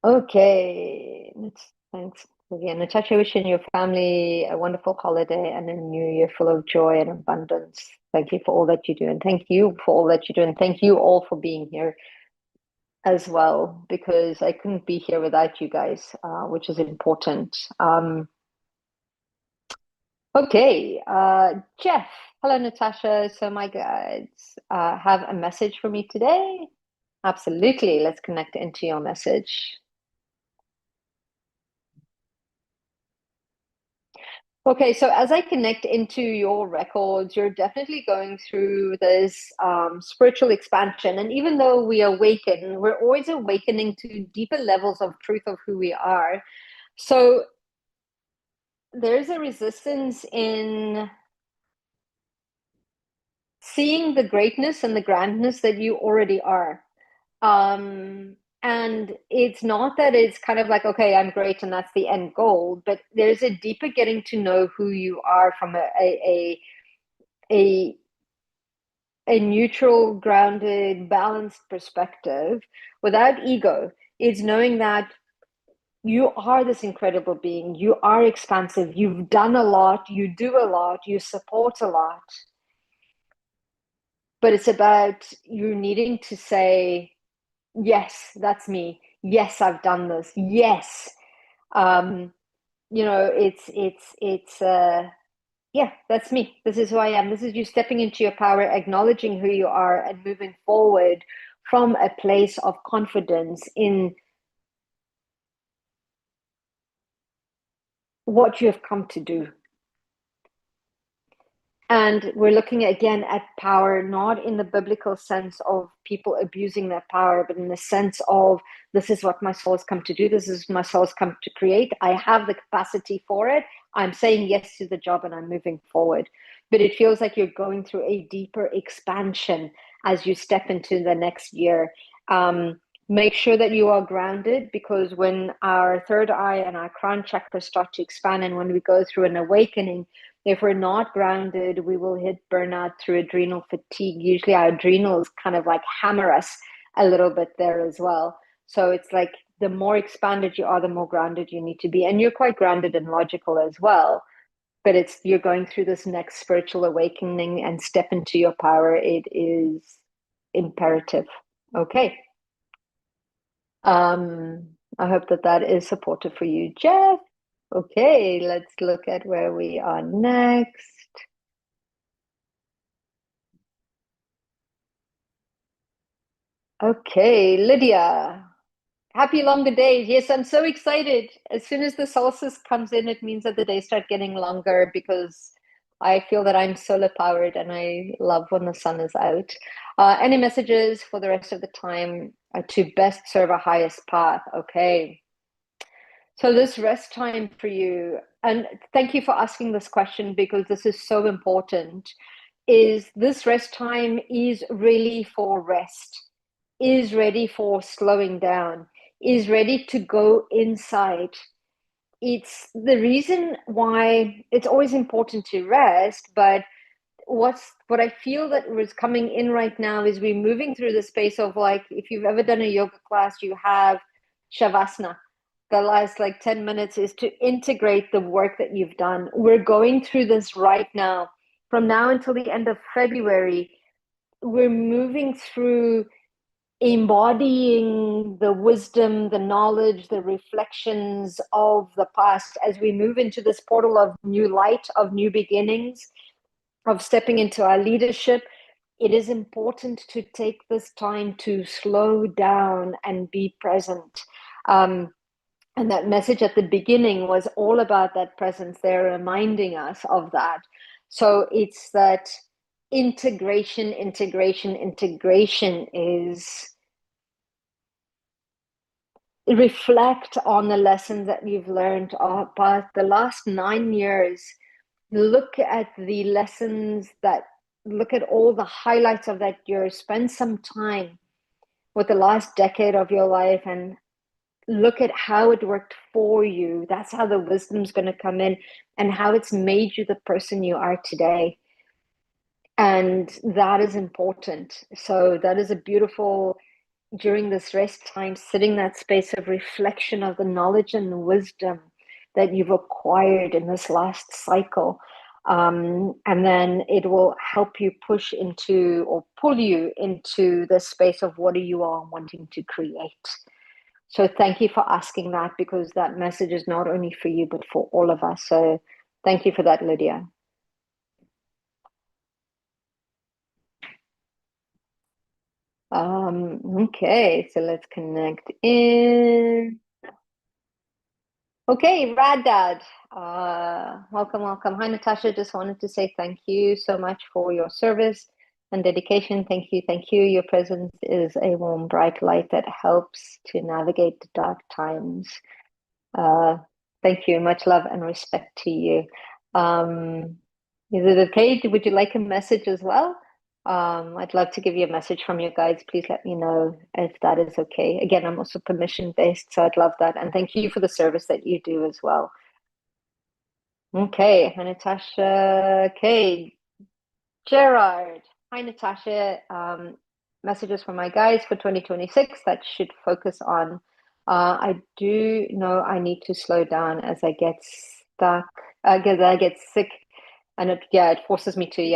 Okay. Thanks again. Natasha, wishing your family a wonderful holiday and a new year full of joy and abundance. Thank you for all that you do. And thank you for all that you do. And thank you all for being here as well, because I couldn't be here without you guys, which is important. Okay, Jeff. Hello, Natasha. So my guides have a message for me today. Absolutely. Let's connect into your message. Okay, so as I connect into your records, you're definitely going through this spiritual expansion. And even though we awaken, we're always awakening to deeper levels of truth of who we are. So there's a resistance in seeing the greatness and the grandness that you already are. And it's not that it's kind of like, okay, I'm great and that's the end goal, but there's a deeper getting to know who you are from a neutral, grounded, balanced perspective without ego. It's knowing that you are this incredible being. You are expansive. You've done a lot. You do a lot. You support a lot. But it's about you needing to say, yes, that's me. Yes, I've done this. Yes. It's yeah, that's me. This is who I am. This is you stepping into your power, acknowledging who you are, and moving forward from a place of confidence in what you have come to do. And we're looking again at power, not in the biblical sense of people abusing their power, but in the sense of this is what my soul has come to do. This is what my soul has come to create. I have the capacity for it. I'm saying yes to the job and I'm moving forward. But it feels like you're going through a deeper expansion as you step into the next year. Make sure that you are grounded, because when our third eye and our crown chakra start to expand, and when we go through an awakening, if we're not grounded, we will hit burnout through adrenal fatigue. Usually our adrenals kind of like hammer us a little bit there as well. So it's like the more expanded you are, the more grounded you need to be. And you're quite grounded and logical as well. But it's you're going through this next spiritual awakening and step into your power. It is imperative. Okay. I hope that that is supportive for you, Jeff. Okay, let's look at where we are next. Okay, Lydia. Happy longer days. Yes, I'm so excited. As soon as the solstice comes in, it means that the days start getting longer, because I feel that I'm solar powered and I love when the sun is out. Any messages for the rest of the time to best serve our highest path? Okay. So this rest time for you, and thank you for asking this question, because this is so important, is this rest time is really for rest, is ready for slowing down, is ready to go inside. It's the reason why it's always important to rest, but what I feel that was coming in right now is we're moving through the space of, like, if you've ever done a yoga class, you have shavasana. The last like 10 minutes is to integrate the work that you've done. We're going through this right now. From now until the end of February, we're moving through embodying the wisdom, the knowledge, the reflections of the past as we move into this portal of new light, of new beginnings, of stepping into our leadership. It is important to take this time to slow down and be present. And that message at the beginning was all about that presence. They're reminding us of that. So it's that integration, integration, integration is reflect on the lessons that you've learned about the last 9 years. Look at the lessons that, look at all the highlights of that year. Spend some time with the last decade of your life and look at how it worked for you. That's how the wisdom's going to come in, and how it's made you the person you are today. And that is important. So that is a beautiful, during this rest time, sitting that space of reflection of the knowledge and the wisdom that you've acquired in this last cycle. And then it will help you push into, or pull you into the space of what are you all wanting to create. So thank you for asking that, because that message is not only for you, but for all of us. So thank you for that, Lydia. Okay, so let's connect in. Okay, Rad Dad. Welcome, welcome. Hi, Natasha. Just wanted to say thank you so much for your service and dedication. Thank you, thank you. Your presence is a warm, bright light that helps to navigate the dark times. Thank you. Much love and respect to you. Is it okay? Would you like a message as well? I'd love to give you a message from your guides. Please let me know if that is okay. Again, I'm also permission based, so I'd love that. And thank you for the service that you do as well. Okay, hi Natasha. Okay, Gerard. Hi Natasha. Messages from my guides for 2026 that should focus on. I do know I need to slow down as I get stuck, as I get sick, and it forces me to.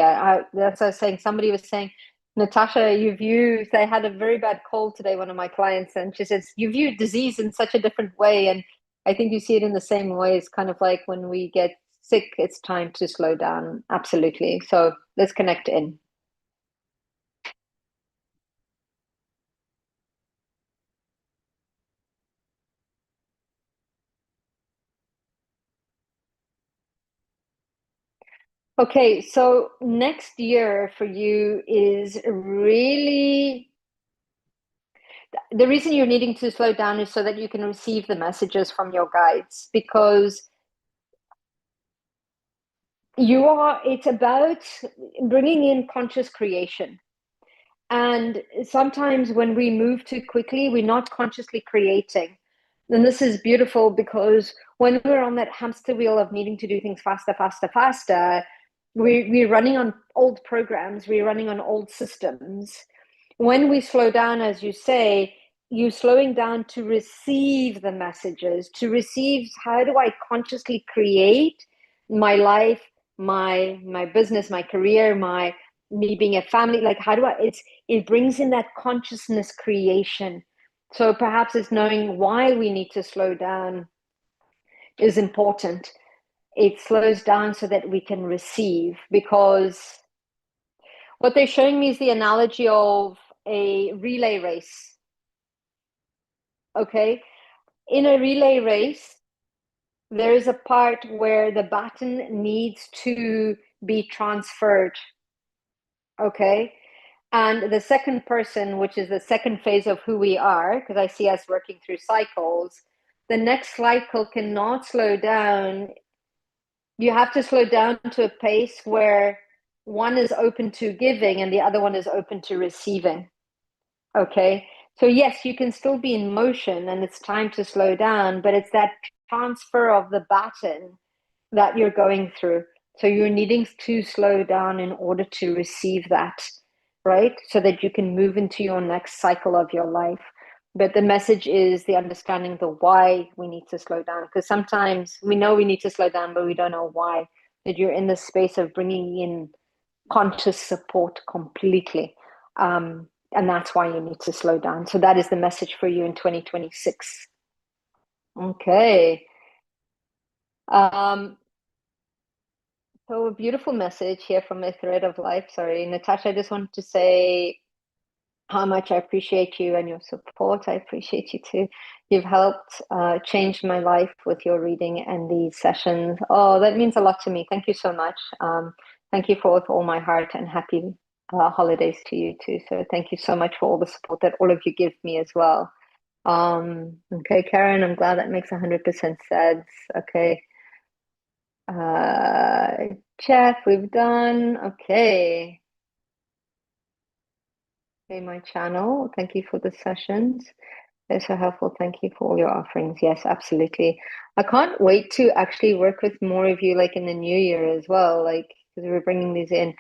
That's what I was saying. Somebody was saying, Natasha, they had a very bad cold today, one of my clients, and she says, you view disease in such a different way. And I think you see it in the same way. It's kind of like when we get sick, it's time to slow down. Absolutely. So let's connect in. Okay, so next year for you is really the reason you're needing to slow down is so that you can receive the messages from your guides, because it's about bringing in conscious creation. And sometimes when we move too quickly, we're not consciously creating. And this is beautiful because when we're on that hamster wheel of needing to do things faster, faster, faster, we're running on old programs, we're running on old systems. When we slow down, as you say, you're slowing down to receive the messages, to receive how do I consciously create my life, my business, my career, my me being a family, like how do I it brings in that consciousness creation. So perhaps it's knowing why we need to slow down is important. It slows down so that we can receive, because what they're showing me is the analogy of a relay race. Okay. In a relay race, there is a part where the baton needs to be transferred. Okay. And the second person, which is the second phase of who we are, because I see us working through cycles, the next cycle cannot slow down. You have to slow down to a pace where one is open to giving and the other one is open to receiving. Okay. So, yes, you can still be in motion and it's time to slow down, but it's that transfer of the baton that you're going through. So, you're needing to slow down in order to receive that, right? So that you can move into your next cycle of your life. But the message is the understanding the why we need to slow down, because sometimes we know we need to slow down, but we don't know why. That you're in the space of bringing in conscious support completely. And that's why you need to slow down. So that is the message for you in 2026. Okay. Um, so a beautiful message here from a thread of life. Sorry, Natasha, I just wanted to say how much I appreciate you and your support. I appreciate you too. You've helped change my life with your reading and these sessions. Oh, that means a lot to me. Thank you so much. Thank you with all my heart, and happy holidays to you too. So thank you so much for all the support that all of you give me as well. Okay, Karen, I'm glad that makes 100% sense. Okay. Jeff, we've done. Okay. Okay, my channel. Thank you for the sessions. They're so helpful. Thank you for all your offerings. Yes, absolutely. I can't wait to actually work with more of you, like in the new year as well, like because we're bringing these in.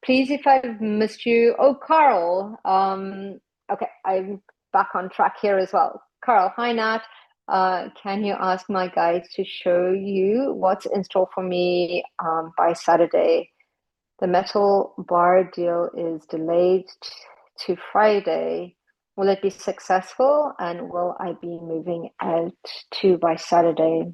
Please, if I've missed you, oh, Carl. Okay, I'm back on track here as well. Carl, hi, Nat. Can you ask my guides to show you what's in store for me by Saturday? The metal bar deal is delayed to Friday. Will it be successful, and will I be moving out too by Saturday?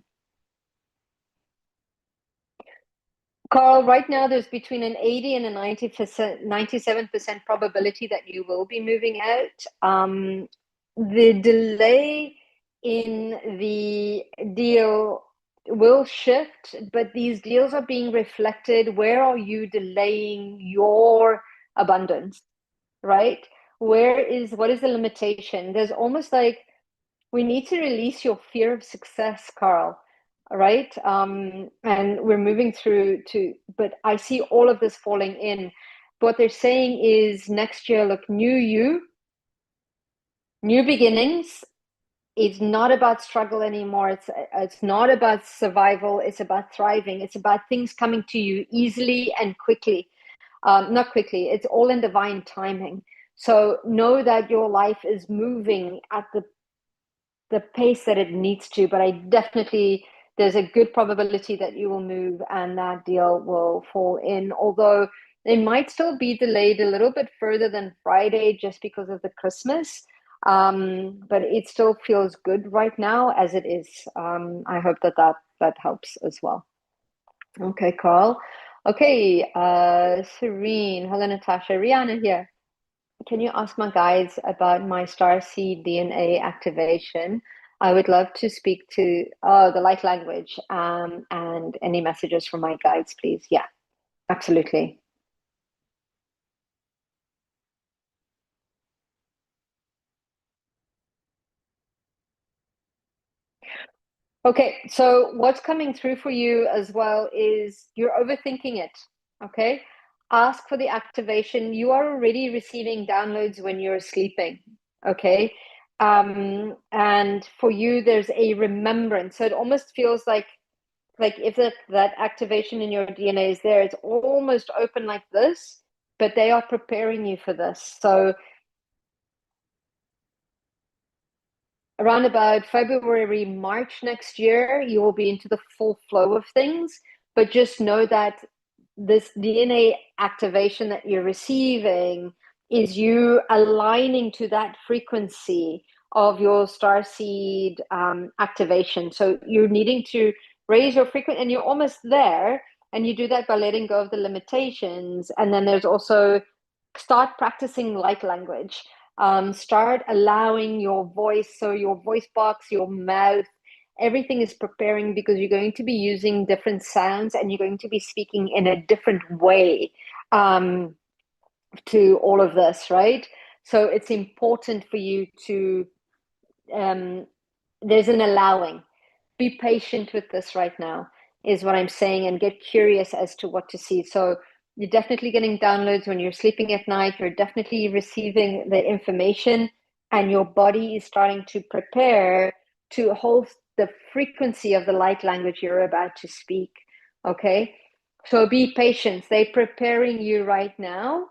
Carl, right now there's between an 80 and a 90%, 97% probability that you will be moving out. The delay in the deal will shift, but these deals are being reflected. Where are you delaying your abundance, right? What is the limitation? There's almost like we need to release your fear of success, Carl, right? And we're moving through but I see all of this falling in. What they're saying is next year, look, new you, new beginnings. It's not about struggle anymore. It's not about survival. It's about thriving. It's about things coming to you easily and quickly. Not quickly. It's all in divine timing. So know that your life is moving at the pace that it needs to, but I definitely, there's a good probability that you will move and that deal will fall in, although it might still be delayed a little bit further than Friday just because of the Christmas. But it still feels good right now as it is. I hope that helps as well. Okay, Carl. Okay, Serene, hello, Natasha, Rihanna here. Can you ask my guides about my starseed DNA activation? I would love to speak to the light language and any messages from my guides, please. Yeah, absolutely. Okay, so what's coming through for you as well is you're overthinking it. Okay. ask for the activation. You are already receiving downloads when you're sleeping, okay? And for you, there's a remembrance. So it almost feels like if that activation in your DNA is there, it's almost open like this, but they are preparing you for this. So around about February, March next year, you will be into the full flow of things. But just know that this DNA activation that you're receiving is you aligning to that frequency of your starseed activation. So you're needing to raise your frequency, and you're almost there. And you do that by letting go of the limitations. And then there's also start practicing light language. Start allowing your voice, so your voice box, your mouth, everything is preparing, because you're going to be using different sounds and you're going to be speaking in a different way to all of this, right? So it's important for you to, there's an allowing. Be patient with this right now, is what I'm saying, and get curious as to what to see. So you're definitely getting downloads when you're sleeping at night. You're definitely receiving the information, and your body is starting to prepare to hold the frequency of the light language you're about to speak. Okay? So be patient. They're preparing you right now.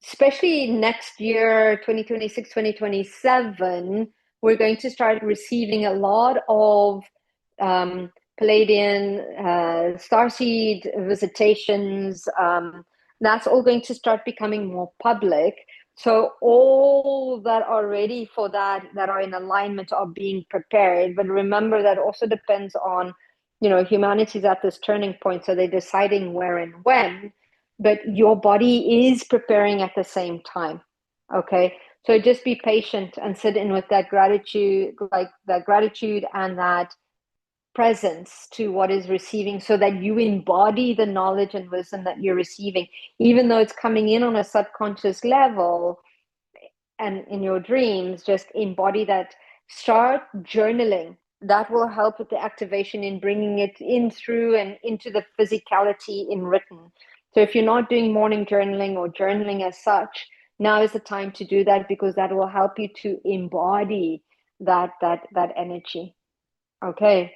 Especially next year, 2026, 2027, we're going to start receiving a lot of Palladian starseed visitations. That's all going to start becoming more public. So all that are ready for that, that are in alignment, are being prepared. But remember, that also depends on, humanity's at this turning point. So they're deciding where and when, but your body is preparing at the same time. Okay. So just be patient and sit in with that gratitude, like that gratitude and that presence to what is receiving, so that you embody the knowledge and wisdom that you're receiving, even though it's coming in on a subconscious level and in your dreams. Just embody that. Start journaling. That will help with the activation in bringing it in through and into the physicality in written. So if you're not doing morning journaling or journaling as such, now is the time to do that, because that will help you to embody that energy. Okay.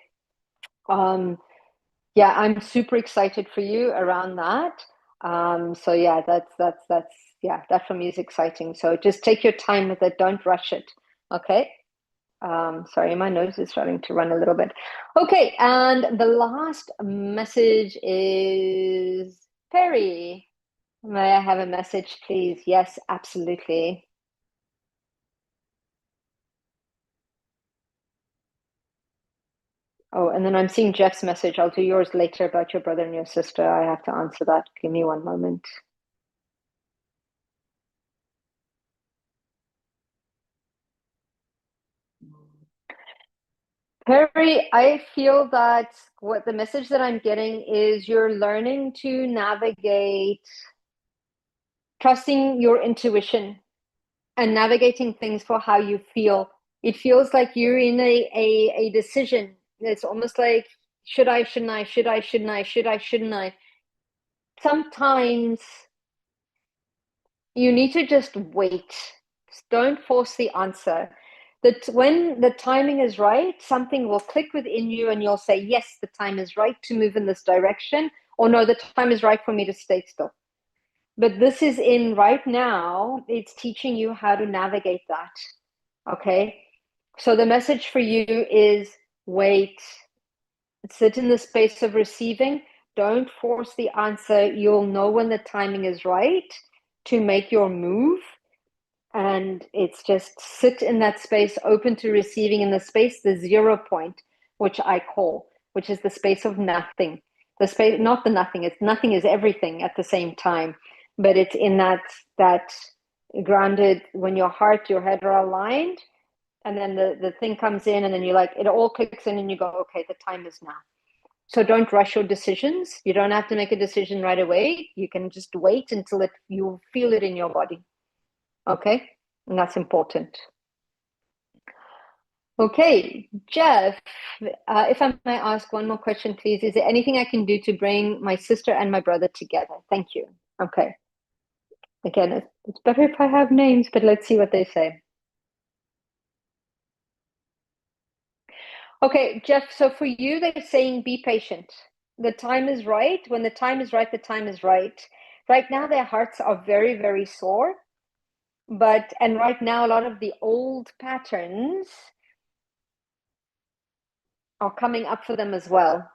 Yeah, I'm super excited for you around that. So yeah, that's yeah, that for me is exciting. So just take your time with it. Don't rush it. Okay. Sorry, my nose is starting to run a little bit. Okay, and the last message is Perry. May I have a message, please? Yes, absolutely. Oh, and then I'm seeing Jeff's message. I'll do yours later about your brother and your sister. I have to answer that. Give me one moment. Perry, I feel that what the message that I'm getting is you're learning to navigate, trusting your intuition and navigating things for how you feel. It feels like you're in a decision. It's almost like, should I, shouldn't I, should I, shouldn't I, should I, shouldn't I? Sometimes you need to just wait. Don't force the answer. That when the timing is right, something will click within you and you'll say, yes, the time is right to move in this direction, or no, the time is right for me to stay still. But this is in right now, it's teaching you how to navigate that. Okay. So the message for you is wait, sit in the space of receiving. Don't force the answer. You'll know when the timing is right to make your move. And it's just sit in that space, open to receiving, in the space, the 0 point, which I call, which is the space of nothing. The space, not the nothing, it's nothing is everything at the same time. But it's in that grounded, when your heart, your head are aligned, and then the thing comes in, and then you like, it all clicks in and you go, okay, the time is now. So don't rush your decisions. You don't have to make a decision right away. You can just wait until you feel it in your body. Okay. And that's important. Okay, Jeff, if I may ask one more question, please. Is there anything I can do to bring my sister and my brother together? Thank you. Okay. Again, it's better if I have names, but let's see what they say. Okay, Jeff, so for you, they're saying be patient. The time is right. When the time is right, the time is right. Right now, their hearts are very, very sore. And right now, a lot of the old patterns are coming up for them as well.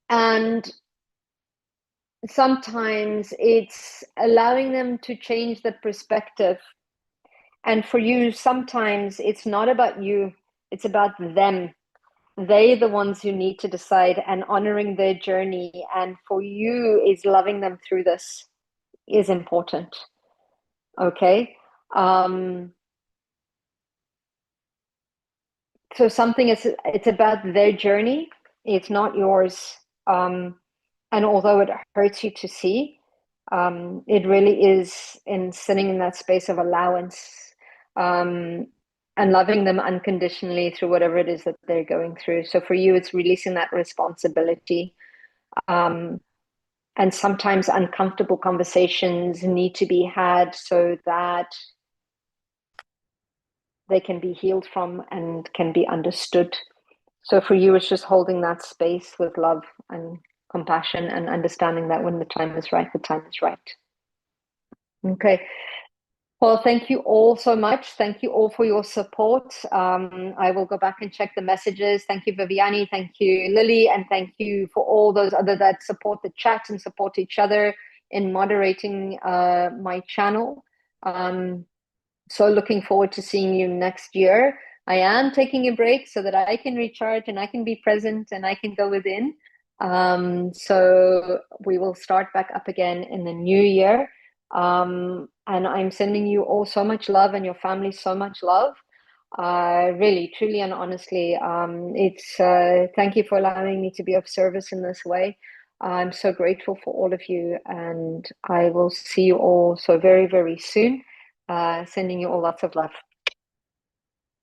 And sometimes it's allowing them to change the perspective. And for you, sometimes it's not about you, it's about them. They're the ones who need to decide and honoring their journey. And for you, is loving them through this is important. Okay. Um, so something is it's about their journey, it's not yours. And although it hurts you to see, it really is in sitting in that space of allowance, um, and loving them unconditionally through whatever it is that they're going through. So for you, it's releasing that responsibility. Um, and sometimes uncomfortable conversations need to be had so that they can be healed from and can be understood. So for you, it's just holding that space with love and compassion and understanding that when the time is right, the time is right. Okay. Well, thank you all so much. Thank you all for your support. I will go back and check the messages. Thank you, Viviani. Thank you, Lily. And thank you for all those other that support the chat and support each other in moderating my channel. So looking forward to seeing you next year. I am taking a break so that I can recharge and I can be present and I can go within. So we will start back up again in the new year. And I'm sending you all so much love and your family so much love. Really, truly, and honestly, it's thank you for allowing me to be of service in this way. I'm so grateful for all of you, and I will see you all so very, very soon. Sending you all lots of love.